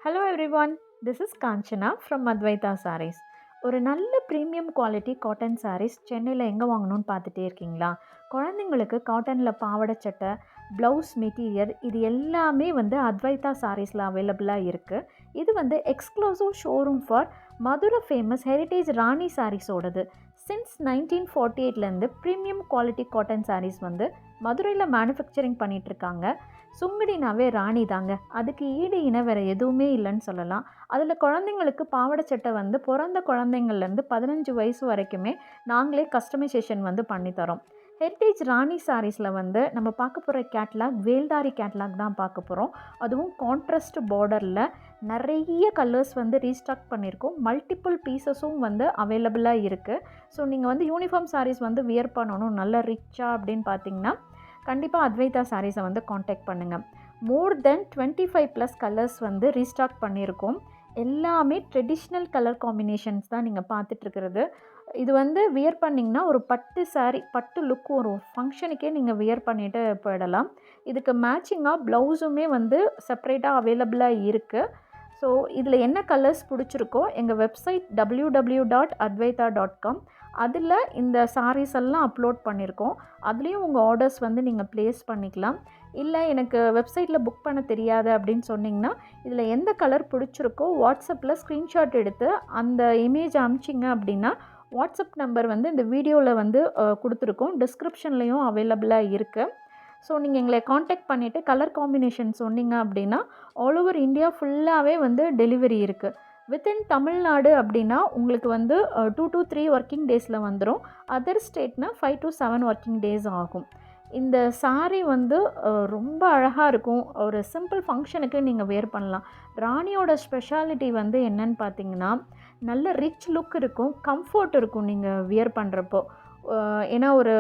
Hello everyone, this is Kanchana from Advaita Sarees. ஒரு நல்ல premium quality cotton saris சென்னையில் எங்கே வாங்கணும்னு பார்த்துட்டே இருக்கீங்களா? குழந்தைங்களுக்கு காட்டனில் பாவாடை சட்டை, ப்ளவுஸ் மெட்டீரியல் இது எல்லாமே அத்வைதா சாரீஸில் அவைலபிளாக இருக்குது. இது exclusive showroom for Madurai famous heritage Rani சாரீஸோடது. சின்ஸ் 1948லேருந்து ப்ரீமியம் குவாலிட்டி காட்டன் சாரீஸ் மதுரையில் மேனுஃபேக்சரிங் பண்ணிகிட்ருக்காங்க. சுங்குடினாவே ராணி தாங்க, அதுக்கு ஈடு இணை வேறு எதுவுமே இல்லைன்னு சொல்லலாம். அதில் குழந்தைங்களுக்கு பாவாடை சட்டை பிறந்த குழந்தைங்கள்லேருந்து 15 வயசு வரைக்குமே நாங்களே கஸ்டமைசேஷன் பண்ணித்தரோம். ஹெரிட்டேஜ் ராணி சாரீஸில் நம்ம பார்க்க போகிற கேட்லாக் வேல்தாரி கேட்லாக் தான் பார்க்க போகிறோம். அதுவும் கான்ட்ராஸ்ட் பார்டரில் நிறைய கலர்ஸ் ரீஸ்டாக் பண்ணியிருக்கோம். மல்டிபிள் பீசஸும் அவைலபிளாக இருக்குது. ஸோ நீங்கள் யூனிஃபார்ம் சாரீஸ் வியர் பண்ணணும் நல்ல ரிச்சாக அப்படின்னு பார்த்தீங்கன்னா கண்டிப்பாக அத்வைதா சாரீஸை காண்டாக்ட் பண்ணுங்கள். மோர் தென் 25+ கலர்ஸ் ரீஸ்டாக் பண்ணியிருக்கோம். எல்லாமே ட்ரெடிஷ்னல் கலர் காம்பினேஷன்ஸ் தான் நீங்கள் பார்த்துட்ருக்கிறது. இது வியர் பண்ணிங்கன்னா ஒரு பட்டு சாரீ, பட்டு லுக் ஒரு ஃபங்க்ஷனுக்கே நீங்கள் வியர் பண்ணிவிட்டு போயிடலாம். இதுக்கு மேட்சிங்காக ப்ளவுஸுமே செப்ரேட்டாக அவைலபிளாக இருக்குது. ஸோ இதில் என்ன கலர்ஸ் பிடிச்சிருக்கோ எங்கள் வெப்சைட் www.advaita.com அதில் இந்த சாரீஸ் எல்லாம் அப்லோட் பண்ணியிருக்கோம். அதுலேயும் உங்கள் ஆர்டர்ஸ் நீங்கள் ப்ளேஸ் பண்ணிக்கலாம். இல்லை எனக்கு வெப்சைட்டில் புக் பண்ண தெரியாது அப்படின்னு சொன்னிங்கன்னா இதில் எந்த கலர் பிடிச்சிருக்கோ வாட்ஸ்அப்பில் ஸ்க்ரீன்ஷாட் எடுத்து அந்த இமேஜ் அனுப்பிச்சிங்க அப்படின்னா வாட்ஸ்அப் நம்பர் இந்த வீடியோவில் கொடுத்துருக்கோம். டிஸ்கிரிப்ஷன்லேயும் அவைலபிளாக இருக்குது. ஸோ நீங்கள் எங்களை காண்டாக்ட் பண்ணிவிட்டு கலர் காம்பினேஷன் சொன்னீங்க அப்படின்னா ஆல் ஓவர் இந்தியா ஃபுல்லாகவே டெலிவரி இருக்குது. வித்தின் தமிழ்நாடு அப்படின்னா உங்களுக்கு 2 to 3 ஒர்க்கிங் டேஸில் வந்துடும். அதர் ஸ்டேட்னா 5 to 7 ஒர்க்கிங் டேஸ் ஆகும். இந்த சாரீ ரொம்ப அழகாக இருக்கும். ஒரு சிம்பிள் ஃபங்க்ஷனுக்கு நீங்கள் வேர் பண்ணலாம். ராணியோட ஸ்பெஷாலிட்டி என்னன்னு பார்த்தீங்கன்னா நல்ல ரிச் லுக் இருக்கும், கம்ஃபர்ட் இருக்கும் நீங்கள் வியர் பண்ணுறப்போ. ஏன்னா ஒரு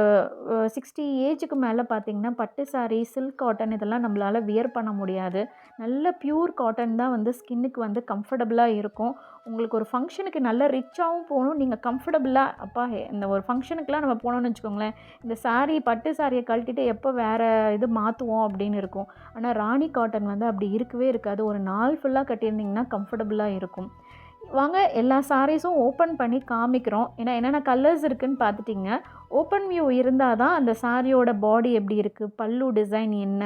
60 ஏஜுக்கு மேலே பார்த்திங்கன்னா பட்டு சாரீ, சில்க் காட்டன் இதெல்லாம் நம்மளால் வியர் பண்ண முடியாது. நல்ல பியூர் காட்டன் தான் ஸ்கின்னுக்கு கம்ஃபர்டபுளாக இருக்கும். உங்களுக்கு ஒரு ஃபங்க்ஷனுக்கு நல்ல ரிச்சாகவும் போகணும், நீங்கள் கம்ஃபர்டபுளாக அப்பா இந்த ஒரு ஃபங்க்ஷனுக்குலாம் நம்ம போனோம்னு வச்சுக்கோங்களேன், இந்த சாரீ பட்டு சாரியை கழட்டிட்டு எப்போ வேறு இது மாற்றுவோம் அப்படின்னு இருக்கும். ஆனால் ராணி காட்டன் அப்படி இருக்கவே இருக்காது. ஒரு நாள் ஃபுல்லாக கட்டியிருந்திங்கன்னா கம்ஃபர்டபுளாக இருக்கும். வாங்க எல்லா சாரீஸும் ஓப்பன் பண்ணி காமிக்கிறோம். ஏன்னா என்னென்ன கலர்ஸ் இருக்குதுன்னு பார்த்துட்டிங்க. ஓப்பன் வியூ இருந்தால் தான் அந்த சாரியோட பாடி எப்படி இருக்குது, பல்லு டிசைன் என்ன,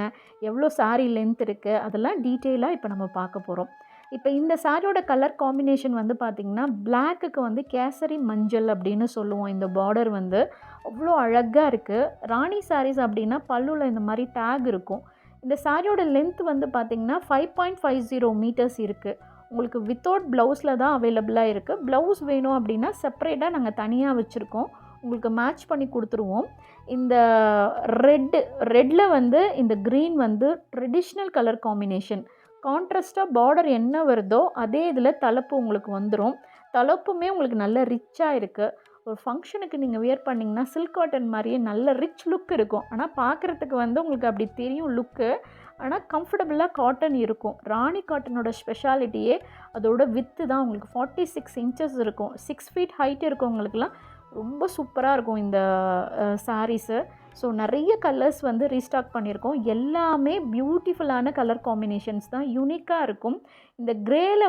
எவ்வளோ சாரீ லென்த் இருக்குது, அதெல்லாம் டீட்டெயிலாக இப்போ நம்ம பார்க்க போகிறோம். இப்போ இந்த சாரியோட கலர் காம்பினேஷன் பார்த்திங்கன்னா பிளாக்குக்கு கேசரி மஞ்சள் அப்படின்னு சொல்லுவோம். இந்த பார்டர் அவ்வளோ அழகாக இருக்குது. ராணி சாரீஸ் அப்படின்னா பல்லுவில் இந்த மாதிரி டேக் இருக்கும். இந்த சாரியோட லென்த் பார்த்திங்கன்னா 5.50 மீட்டர்ஸ் இருக்குது. உங்களுக்கு வித்தவுட் ப்ளவுஸில் தான் அவைலபிளாக இருக்குது. ப்ளவுஸ் வேணும் அப்படின்னா செப்பரேட்டாக நாங்கள் தனியாக வச்சுருக்கோம், உங்களுக்கு மேட்ச் பண்ணி கொடுத்துருவோம். இந்த ரெட்டில் இந்த க்ரீன் ட்ரெடிஷ்னல் கலர் காம்பினேஷன். கான்ட்ராஸ்ட்டாக பார்டர் என்ன வருதோ அதே இதில் தலைப்பு உங்களுக்கு வந்துடும். தலைப்புமே உங்களுக்கு நல்ல ரிச்சாக இருக்குது. ஒரு ஃபங்க்ஷனுக்கு நீங்கள் வியர் பண்ணிங்கன்னா சில்க் காட்டன் மாதிரியே நல்ல ரிச் லுக் இருக்கும். ஆனால் பார்க்குறதுக்கு உங்களுக்கு அப்படி தெரியும் லுக்கு. ஆனால் கம்ஃபர்டபுளாக காட்டன் இருக்கும். ராணி காட்டனோட ஸ்பெஷாலிட்டியே அதோட வித்து தான். உங்களுக்கு 46 இன்ச்சஸ் இருக்கும். 6 ஃபீட் ஹைட் இருக்கவங்களுக்குலாம் ரொம்ப சூப்பராக இருக்கும் இந்த சாரீஸு. ஸோ நிறைய கலர்ஸ் ரீஸ்டாக் பண்ணியிருக்கோம். எல்லாமே பியூட்டிஃபுல்லான கலர் காம்பினேஷன்ஸ் தான், யூனிக்காக இருக்கும். இந்த கிரேயில்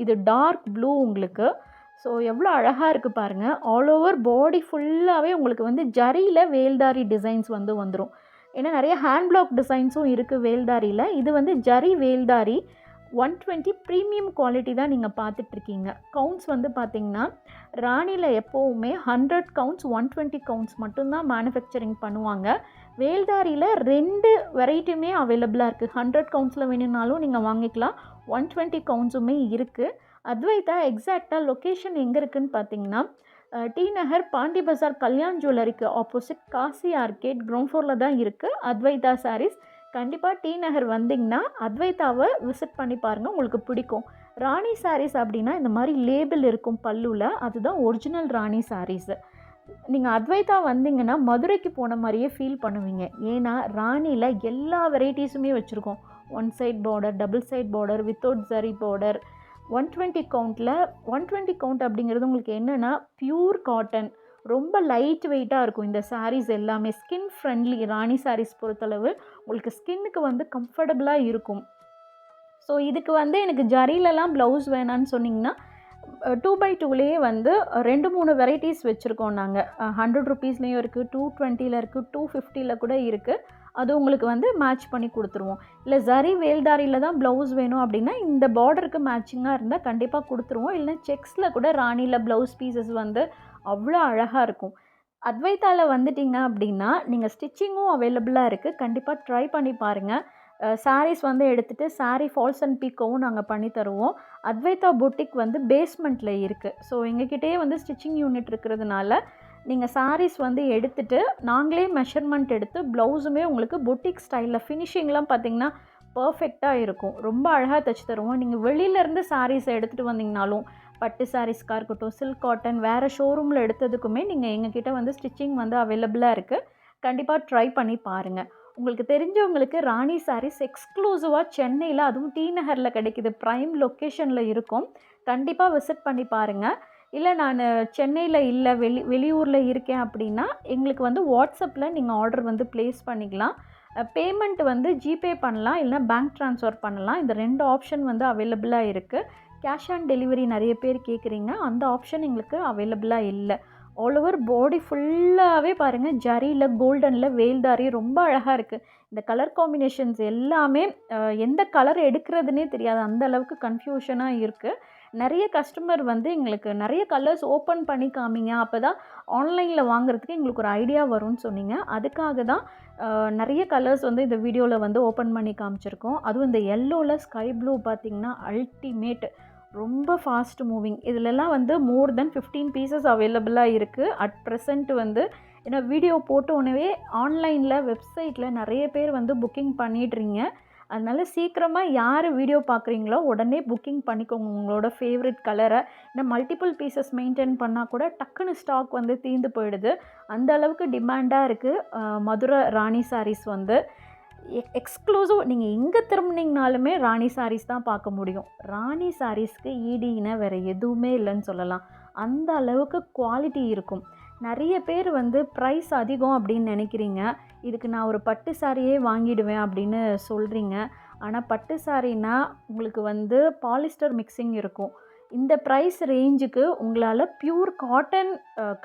இது டார்க் ப்ளூ உங்களுக்கு. ஸோ எவ்வளோ அழகாக இருக்குது பாருங்கள். ஆல் ஓவர் பாடி ஃபுல்லாகவே உங்களுக்கு ஜரியில் வேல்தாரி டிசைன்ஸ் வந்துடும். ஏன்னா நிறைய ஹேண்ட் பிளாக் டிசைன்ஸும் இருக்குது வேல்தாரியில். இது ஜரி வேல்தாரி 120 ப்ரீமியம் குவாலிட்டி தான் நீங்கள் பார்த்துட்ருக்கீங்க. கவுண்ட்ஸ் பார்த்திங்கன்னா ராணியில் எப்போவுமே 100 கவுண்ட்ஸ் 120 கவுண்ட்ஸ் மட்டும்தான் மேனுஃபேக்சரிங் பண்ணுவாங்க. வேல்தாரியில் 2 வெரைட்டியுமே அவைலபிளாக இருக்குது. 100 கவுண்ட்ஸில் வேணும்னாலும் நீங்கள் வாங்கிக்கலாம், 120 கவுண்ட்ஸுமே இருக்குது. அத்வைதா எக்ஸாக்டாக லொக்கேஷன் எங்கே இருக்குதுன்னு பார்த்தீங்கன்னா டி நகர், பாண்டி பஜார், கல்யாண் ஜுவல்லரிக்கு ஆப்போசிட் காசி ஆர்கேட் கிரவுண்ட் ஃப்ளோரில் தான் இருக்குது அத்வைதா சாரீஸ். கண்டிப்பாக டி நகர் வந்திங்கன்னா அத்வைதாவை விசிட் பண்ணி பாருங்கள், உங்களுக்கு பிடிக்கும். ராணி சாரீஸ் அப்படின்னா இந்த மாதிரி லேபிள் இருக்கும் பல்லுவில், அதுதான் ஒரிஜினல் ராணி சாரீஸு. நீங்கள் அத்வைதா வந்தீங்கன்னா மதுரைக்கு போன மாதிரியே ஃபீல் பண்ணுவீங்க. ஏன்னா ராணியில் எல்லா வெரைட்டிஸுமே வச்சுருக்கோம். 1 side border, double side border, without zari border. 120 கவுண்ட்டில் 120 கவுண்ட் அப்படிங்கிறது உங்களுக்கு என்னென்னா பியூர் காட்டன், ரொம்ப லைட் வெயிட்டாக இருக்கும். இந்த சாரீஸ் எல்லாமே ஸ்கின் ஃப்ரெண்ட்லி. ராணி சாரீஸ் பொறுத்தளவு உங்களுக்கு ஸ்கின்னுக்கு கம்ஃபர்டபுளாக இருக்கும். ஸோ இதுக்கு வந்து எனக்கு ஜரிலலாம் ப்ளவுஸ் வேணான்னு சொன்னிங்கன்னா 2x2லேயே வந்து 2-3 வெரைட்டிஸ் வச்சுருக்கோம் நாங்கள். 100 ருபீஸ்லேயும் இருக்குது, 220ல் இருக்குது, 250ல் கூட இருக்குது. அது உங்களுக்கு வந்து மேட்ச் பண்ணி கொடுத்துருவோம். இல்லை ஜரி வேல்தாரியில் தான் ப்ளவுஸ் வேணும் அப்படின்னா இந்த பார்டருக்கு மேட்சிங்காக இருந்தால் கண்டிப்பாக கொடுத்துருவோம். இல்லைனா செக்ஸில் கூட ராணியில் ப்ளவுஸ் பீசஸ் வந்து அவ்வளோ அழகாக இருக்கும். அத்வைத்தாவில் வந்துட்டிங்க அப்படின்னா நீங்கள் ஸ்டிச்சிங்கும் அவைலபிளாக இருக்குது. கண்டிப்பாக ட்ரை பண்ணி பாருங்கள். சாரீஸ் வந்து எடுத்துகிட்டு சாரீ ஃபால்ஸ் அண்ட் பீக்கோவும் நாங்கள் பண்ணி தருவோம். அத்வைத்தா பொட்டிக் வந்து பேஸ்மெண்ட்டில் இருக்குது. ஸோ எங்ககிட்டயே வந்து ஸ்டிச்சிங் யூனிட் இருக்கிறதுனால நீங்கள் சாரீஸ் வந்து எடுத்துகிட்டு நாங்களே மெஷர்மெண்ட் எடுத்து ப்ளவுஸுமே உங்களுக்கு பொட்டிக் ஸ்டைலில் ஃபினிஷிங்லாம் பார்த்திங்கன்னா பர்ஃபெக்டாக இருக்கும். ரொம்ப அழகாக தைச்சி தருவோம். நீங்கள் வெளியிலேருந்து சாரீஸை எடுத்துகிட்டு வந்தீங்கனாலும் பட்டு சாரீஸ்க்காக இருக்கட்டும், சில்க் காட்டன் வேறு ஷோரூமில் எடுத்ததுக்குமே நீங்கள் எங்ககிட்ட வந்து ஸ்டிச்சிங் வந்து அவைலபிளாக இருக்குது. கண்டிப்பாக ட்ரை பண்ணி பாருங்கள். உங்களுக்கு தெரிஞ்சவங்களுக்கு ராணி சாரீஸ் எக்ஸ்க்ளூசிவாக சென்னையில் அதுவும் டி நகரில் கிடைக்கிது. ப்ரைம் லொக்கேஷனில் இருக்கும். கண்டிப்பாக விசிட் பண்ணி பாருங்கள். இல்லை நான் சென்னையில் இல்லை வெளியூரில் இருக்கேன் அப்படின்னா எங்களுக்கு வந்து வாட்ஸ்அப்பில் நீங்கள் ஆர்டர் வந்து ப்ளேஸ் பண்ணிக்கலாம். பேமெண்ட் வந்து ஜிபே பண்ணலாம், இல்லைனா பேங்க் ட்ரான்ஸ்ஃபர் பண்ணலாம். இந்த 2 ஆப்ஷன் வந்து அவைலபிளாக இருக்குது. கேஷ் ஆன் டெலிவரி நிறைய பேர் கேட்குறீங்க. அந்த ஆப்ஷன் எங்களுக்கு அவைலபிளாக இல்லை. ஆல் ஓவர் பாடி ஃபுல்லாகவே பாருங்கள் ஜரியில் கோல்டனில் வேல்தாரி ரொம்ப அழகாக இருக்குது. இந்த கலர் காம்பினேஷன்ஸ் எல்லாமே எந்த கலர் எடுக்கிறதுனே தெரியாது, அந்த அளவுக்கு கன்ஃபியூஷனாக இருக்குது. நிறைய கஸ்டமர் வந்து எங்களுக்கு நிறைய கலர்ஸ் ஓப்பன் பண்ணி காமிங்க, அப்போ தான் ஆன்லைனில் வாங்குறதுக்கு எங்களுக்கு ஒரு ஐடியா வரும்னு சொன்னீங்க. அதுக்காக தான் நிறைய கலர்ஸ் வந்து இந்த வீடியோவில் வந்து ஓப்பன் பண்ணி காமிச்சிருக்கோம். அதுவும் இந்த எல்லோவில் ஸ்கை ப்ளூ பார்த்திங்கன்னா அல்டிமேட், ரொம்ப ஃபாஸ்ட் மூவிங். இதிலெல்லாம் வந்து மோர் தென் 15 பீசஸ் அவைலபிளாக இருக்குது அட் ப்ரெசண்ட் வந்து. ஏன்னா வீடியோ போட்ட உடனே ஆன்லைனில் வெப்சைட்டில் நிறைய பேர் வந்து புக்கிங் பண்ணிடுறீங்க. அதனால் சீக்கிரமாக யார் வீடியோ பார்க்குறீங்களோ உடனே புக்கிங் பண்ணிக்கோங்க உங்களோட ஃபேவரட் கலரை. ஏன்னா மல்டிபிள் பீசஸ் மெயின்டைன் பண்ணால் கூட டக்குன்னு ஸ்டாக் வந்து தீர்ந்து போயிடுது. அந்த அளவுக்கு டிமாண்டாக இருக்குது மதுரை ராணி சாரீஸ் வந்து. எக்ஸ்க்ளூசிவ் நீங்கள் எங்கே திரும்பினீங்கனாலுமே ராணி சாரீஸ் தான் பார்க்க முடியும். ராணி சாரீஸ்க்கு ஈடினா வேறு எதுவுமே இல்லைன்னு சொல்லலாம். அந்த அளவுக்கு குவாலிட்டி இருக்கும். நிறைய பேர் வந்து ப்ரைஸ் அதிகம் அப்படின்னு நினைக்கிறீங்க. இதுக்கு நான் ஒரு பட்டு சாரியே வாங்கிடுவேன் அப்படின்னு சொல்கிறீங்க. ஆனால் பட்டு சாரின்னா உங்களுக்கு வந்து பாலிஸ்டர் மிக்சிங் இருக்கும். இந்த ப்ரைஸ் ரேஞ்சுக்கு உங்களால் ப்யூர் காட்டன்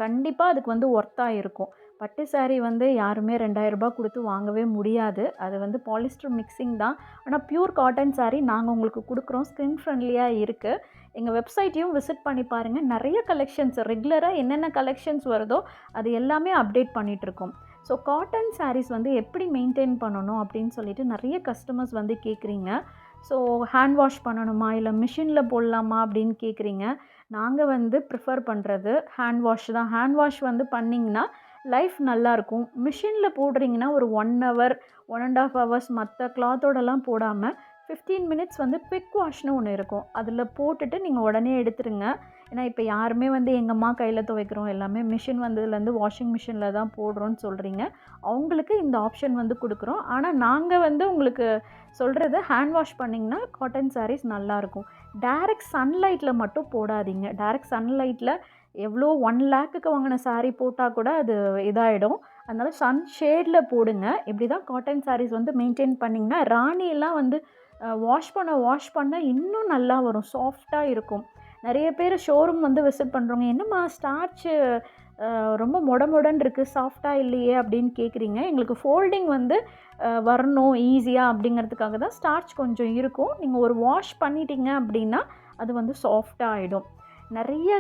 கண்டிப்பாக அதுக்கு வந்து ஒர்த்தாக இருக்கும். பட்டு சாரீ வந்து யாருமே 2000 ரூபாய் கொடுத்து வாங்கவே முடியாது. அது வந்து பாலிஸ்டர் மிக்சிங் தான். ஆனால் ப்யூர் காட்டன் சாரீ நாங்கள் உங்களுக்கு கொடுக்குறோம். ஸ்கின் ஃப்ரெண்ட்லியாக இருக்குது. எங்கள் வெப்சைட்டையும் விசிட் பண்ணி பாருங்கள். நிறைய கலெக்ஷன்ஸ் ரெகுலராக என்னென்ன கலெக்ஷன்ஸ் வருதோ அது எல்லாமே அப்டேட் பண்ணிகிட்ருக்கோம். ஸோ காட்டன் சாரீஸ் வந்து எப்படி மெயின்டைன் பண்ணணும் அப்படின்னு சொல்லிட்டு நிறைய கஸ்டமர்ஸ் வந்து கேட்குறீங்க. ஸோ ஹேண்ட் வாஷ் பண்ணணுமா இல்லை மிஷினில் போடலாமா அப்படின்னு கேட்குறீங்க. நாங்கள் வந்து ப்ரிஃபர் பண்ணுறது ஹேண்ட் வாஷ் தான். ஹேண்ட் வாஷ் வந்து பண்ணிங்கன்னா லைஃப் நல்லாயிருக்கும். மிஷினில் போடுறீங்கன்னா ஒரு 1 ஹவர் 1.5 ஹவர்ஸ் மற்ற கிளாத்தோடலாம் போடாமல் 15 மினிட்ஸ் வந்து குவிக் வாஷ்னு ஒன்று இருக்கும். அதில் போட்டுட்டு நீங்கள் உடனே எடுத்துருங்க. ஏன்னா இப்போ யாருமே வந்து எங்கம்மா கையில் துவைக்கிறோம், எல்லாமே மிஷின் வந்ததுலேருந்து வாஷிங் மிஷினில் தான் போடுறோன்னு சொல்கிறீங்க. அவங்களுக்கு இந்த ஆப்ஷன் வந்து கொடுக்குறோம். ஆனால் நாங்கள் வந்து உங்களுக்கு சொல்கிறது ஹேண்ட் வாஷ் பண்ணிங்கன்னா காட்டன் சாரீஸ் நல்லாயிருக்கும். டைரக்ட் சன்லைட்டில் மட்டும் போடாதீங்க. டைரக்ட் சன்லைட்டில் எவ்வளோ 1 லேக்குக்கு வாங்கின சாரீ போட்டால் கூட அது இதாகிடும். அதனால் சன் ஷேடில் போடுங்க. இப்படி தான் காட்டன் சாரீஸ் வந்து மெயின்டைன் பண்ணிங்கன்னா ராணியெல்லாம் வந்து வாஷ் பண்ண இன்னும் நல்லா வரும், சாஃப்டாக இருக்கும். நிறைய பேர் ஷோரூம் வந்து விசிட் பண்ணுறவங்க, என்னம்மா ஸ்டார்ச்சு ரொம்ப மொடன்னு இருக்குது, சாஃப்டாக இல்லையே அப்படின்னு கேட்குறீங்க. எங்களுக்கு ஃபோல்டிங் வந்து வரணும் ஈஸியாக அப்படிங்கிறதுக்காக தான் ஸ்டார்ச் கொஞ்சம் இருக்கும். நீங்கள் ஒரு வாஷ் பண்ணிட்டீங்க அப்படின்னா அது வந்து சாஃப்டாக ஆகிடும். நிறைய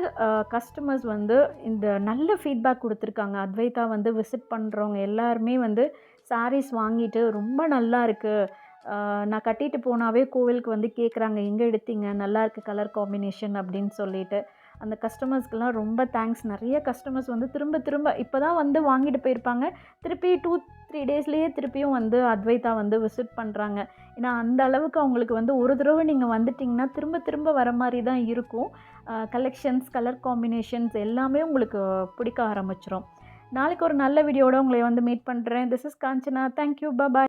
கஸ்டமர்ஸ் வந்து இந்த நல்ல ஃபீட்பேக் கொடுத்துருக்காங்க. அத்வைத்தா வந்து விசிட் பண்ணுறவங்க எல்லாருமே வந்து சாரீஸ் வாங்கிட்டு ரொம்ப நல்லா இருக்குது, நான் கட்டிட்டு போனாவே கோவிலுக்கு வந்து கேட்குறாங்க, எங்கே எடுத்தீங்க, நல்லா இருக்குது கலர் காம்பினேஷன் அப்படின்னு சொல்லிட்டு. அந்த கஸ்டமர்ஸ்க்கெலாம் ரொம்ப தேங்க்ஸ். நிறைய கஸ்டமர்ஸ் வந்து திரும்ப இப்போ தான் வந்து வாங்கிட்டு போயிருப்பாங்க, திருப்பி 2-3 டேஸ்லேயே திருப்பியும் வந்து அத்வைத்தா வந்து விசிட் பண்ணுறாங்க. ஏன்னா அந்த அளவுக்கு அவங்களுக்கு வந்து ஒரு தடவை நீங்கள் வந்துட்டிங்கன்னா திரும்ப வர மாதிரி தான் இருக்கும். கலெக்ஷன்ஸ், கலர் காம்பினேஷன்ஸ் எல்லாமே உங்களுக்கு பிடிக்க ஆரம்பிச்சிடும். நாளைக்கு ஒரு நல்ல வீடியோட உங்களை வந்து மீட் பண்ணுறேன். This is Kanchana. Thank you. Bye.